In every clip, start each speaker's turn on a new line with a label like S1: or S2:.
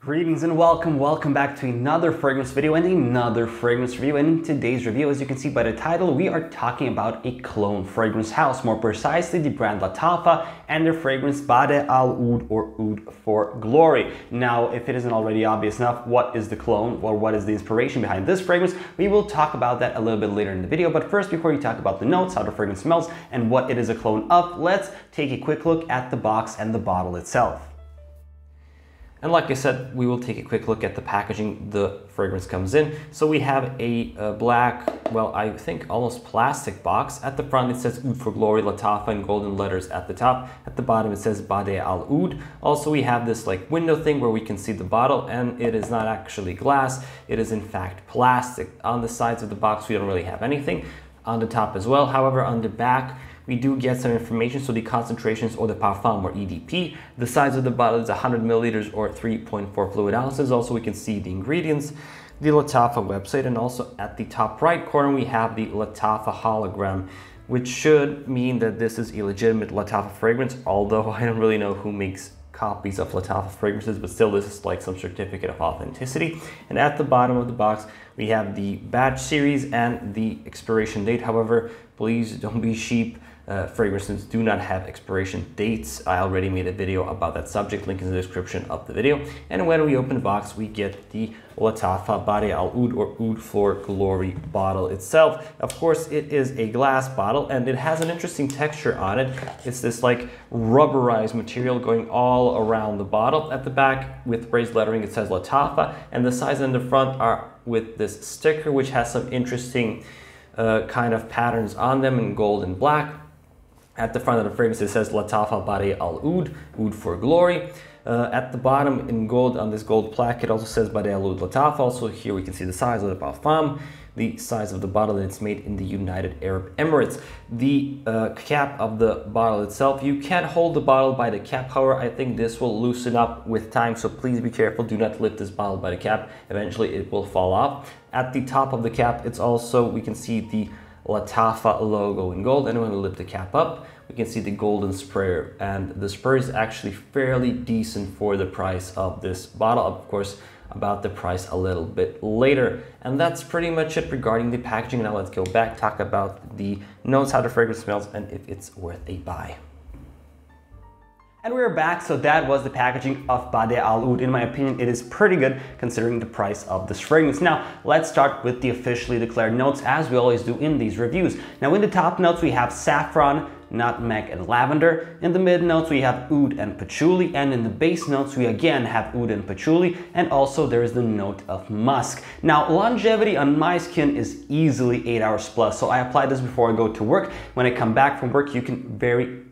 S1: Greetings and welcome back to another fragrance video and another fragrance review. And in today's review, as you can see by the title, we are talking about a cologne fragrance house, more precisely the brand Lattafa and their fragrance Bade'e Al Oud, or Oud for Glory. Now, if it isn't already obvious enough, what is the cologne, or what is the inspiration behind this fragrance? We will talk about that a little bit later in the video. But first, before we talk about the notes, how the fragrance smells, and what it is a cologne of, let's take a quick look at the box and the bottle itself. And like I said, we will take a quick look at the packaging the fragrance comes in. So we have a black, well, I think almost plastic box. At the front it says Oud for Glory, Lattafa in golden letters at the top. At the bottom it says Bade'e Al Oud. Also we have this like window thing where we can see the bottle, and it is not actually glass, it is in fact plastic. On the sides of the box we don't really have anything. On the top as well, however, on the back we do get some information, so the concentrations or the parfum or EDP. The size of the bottle is 100 milliliters or 3.4 fluid ounces. Also, we can see the ingredients, the Lattafa website, and also at the top right corner, we have the Lattafa hologram, which should mean that this is a legitimate Lattafa fragrance, although I don't really know who makes copies of Lattafa fragrances, but still this is like some certificate of authenticity. And at the bottom of the box, we have the batch series and the expiration date. However, please don't be sheep. Fragrances do not have expiration dates. I already made a video about that subject, link in the description of the video. And when we open the box, we get the Lattafa Bade'e Al Oud, or Oud for Glory bottle itself. Of course, it is a glass bottle and it has an interesting texture on it. It's this like rubberized material going all around the bottle. At the back with raised lettering, it says Lattafa, and the sides in the front are with this sticker, which has some interesting kind of patterns on them in gold and black. At the front of the fragrance, it says Lattafa Bade'e Al Oud, Oud for Glory. At the bottom in gold, on this gold plaque, it also says Bade'e Al Oud Lattafa. Also here we can see the size of the parfum, the size of the bottle, and it's made in the United Arab Emirates. The cap of the bottle itself, you can hold the bottle by the cap. However, I think this will loosen up with time, so please be careful. Do not lift this bottle by the cap. Eventually it will fall off. At the top of the cap, it's also, we can see the Lattafa logo in gold, and when we lift the cap up, we can see the golden sprayer, and the sprayer is actually fairly decent for the price of this bottle. Of course, about the price a little bit later. And that's pretty much it regarding the packaging. Now let's go back, talk about the notes, how the fragrance smells, and if it's worth a buy. And we're back, so that was the packaging of Bade'e Al Oud. In my opinion, it is pretty good considering the price of this fragrance. Now, let's start with the officially declared notes, as we always do in these reviews. Now, in the top notes, we have saffron, nutmeg, and lavender. In the mid notes, we have oud and patchouli. And in the base notes, we again have oud and patchouli. And also, there is the note of musk. Now, longevity on my skin is easily 8 hours plus. So I apply this before I go to work. When I come back from work, you can very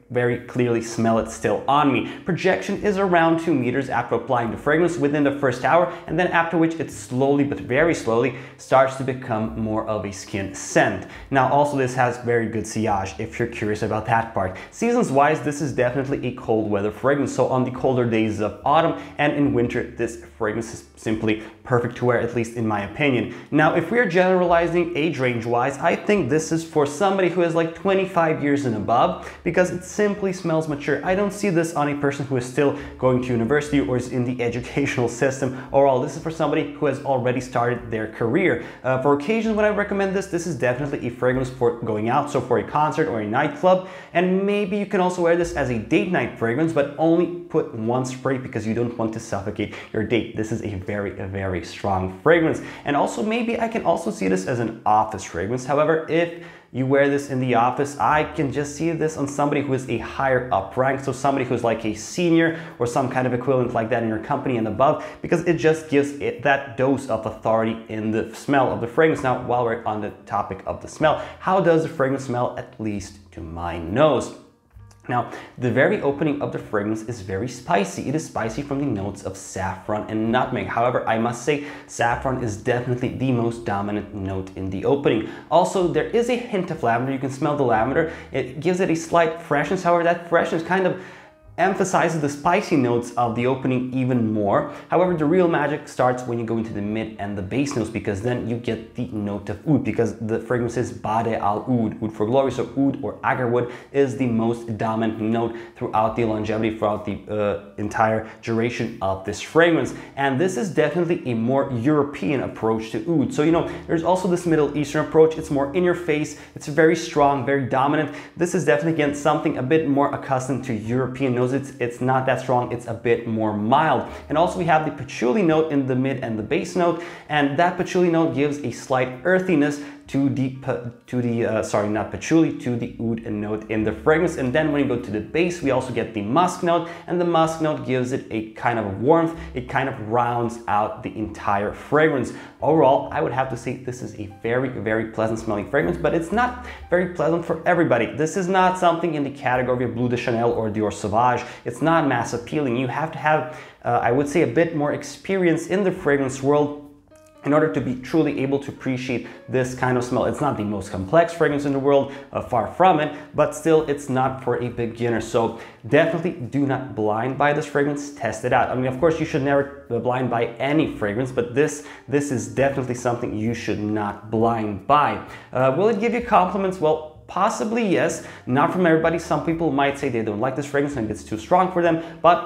S1: clearly smell it still on me. Projection is around 2 meters after applying the fragrance within the first hour, and then after which it slowly, but very slowly, starts to become more of a skin scent. Now also this has very good sillage, if you're curious about that part. Seasons wise, this is definitely a cold weather fragrance, so on the colder days of autumn and in winter, this fragrance is simply perfect to wear, at least in my opinion. Now if we're generalizing age range wise, I think this is for somebody who is like 25 years and above, because it's simply smells mature. I don't see this on a person who is still going to university or is in the educational system. Overall, this is for somebody who has already started their career. For occasions when I recommend this, this is definitely a fragrance for going out, so for a concert or a nightclub. And maybe you can also wear this as a date night fragrance, but only put one spray because you don't want to suffocate your date. This is a very strong fragrance. And also maybe I can also see this as an office fragrance. However, if you wear this in the office, I can just see this on somebody who is a higher up rank, so somebody who's like a senior or some kind of equivalent like that in your company and above, because it just gives it that dose of authority in the smell of the fragrance. Now, while we're on the topic of the smell, how does the fragrance smell, at least to my nose? Now, the very opening of the fragrance is very spicy. It is spicy from the notes of saffron and nutmeg. However, I must say saffron is definitely the most dominant note in the opening. Also, there is a hint of lavender. You can smell the lavender. It gives it a slight freshness. However, that freshness kind of emphasizes the spicy notes of the opening even more. However, the real magic starts when you go into the mid and the base notes, because then you get the note of oud, because the fragrance is Bade'e Al Oud, oud for glory. So oud or agarwood is the most dominant note throughout the longevity, throughout the entire duration of this fragrance. And this is definitely a more European approach to oud. So, you know, there's also this Middle Eastern approach. It's more in your face. It's very strong, very dominant. This is definitely, again, something a bit more accustomed to European notes. It's not that strong. It's a bit more mild. And also we have the patchouli note in the mid and the base note, and that patchouli note gives a slight earthiness to the oud note in the fragrance. And then when you go to the base, we also get the musk note, and the musk note gives it a kind of warmth. It kind of rounds out the entire fragrance. Overall, I would have to say this is a very, very pleasant smelling fragrance, but it's not very pleasant for everybody. This is not something in the category of Bleu de Chanel or Dior Sauvage. It's not mass appealing. You have to have, I would say, a bit more experience in the fragrance world in order to be truly able to appreciate this kind of smell. It's not the most complex fragrance in the world, far from it, but still it's not for a beginner. So definitely do not blind buy this fragrance, test it out. I mean, of course you should never blind buy any fragrance, but this is definitely something you should not blind buy. Will it give you compliments? Well, possibly yes, not from everybody. Some people might say they don't like this fragrance and it's too strong for them, but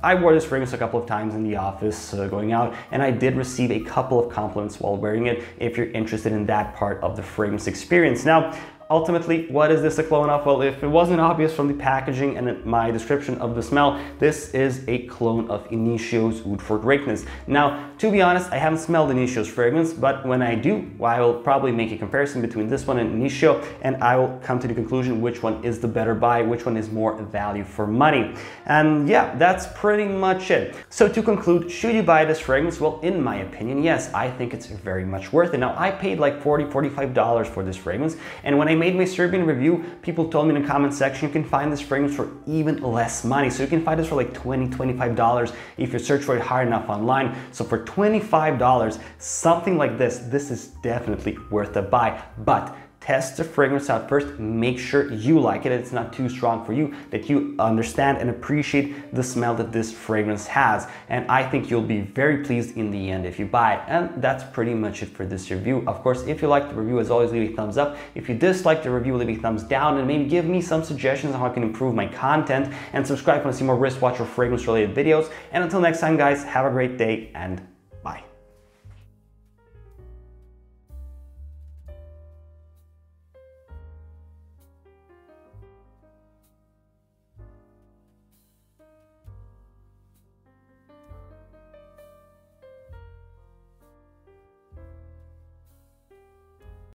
S1: I wore this fragrance a couple of times in the office going out, and I did receive a couple of compliments while wearing it, if you're interested in that part of the fragrance experience. Now, ultimately, what is this a clone of? Well, if it wasn't obvious from the packaging and my description of the smell, this is a clone of Inicio's Oud for Greatness. Now, to be honest, I haven't smelled Inicio's fragrance, but when I do, I will probably make a comparison between this one and Inicio, and I will come to the conclusion which one is the better buy, which one is more value for money. And yeah, that's pretty much it. So to conclude, should you buy this fragrance? Well, in my opinion, yes, I think it's very much worth it. Now, I paid like $40, $45 for this fragrance, and when I made my Serbian review, people told me in the comment section you can find this fragrance for even less money. So you can find this for like $20, $25 if you search for it hard enough online. So for $25, something like this is definitely worth a buy. But test the fragrance out first, make sure you like it, it's not too strong for you, that you understand and appreciate the smell that this fragrance has. And I think you'll be very pleased in the end if you buy it. And that's pretty much it for this review. Of course, if you liked the review, as always, leave a thumbs up. If you disliked the review, leave a thumbs down, and maybe give me some suggestions on how I can improve my content, and subscribe if you want to see more wristwatch or fragrance related videos. And until next time, guys, have a great day and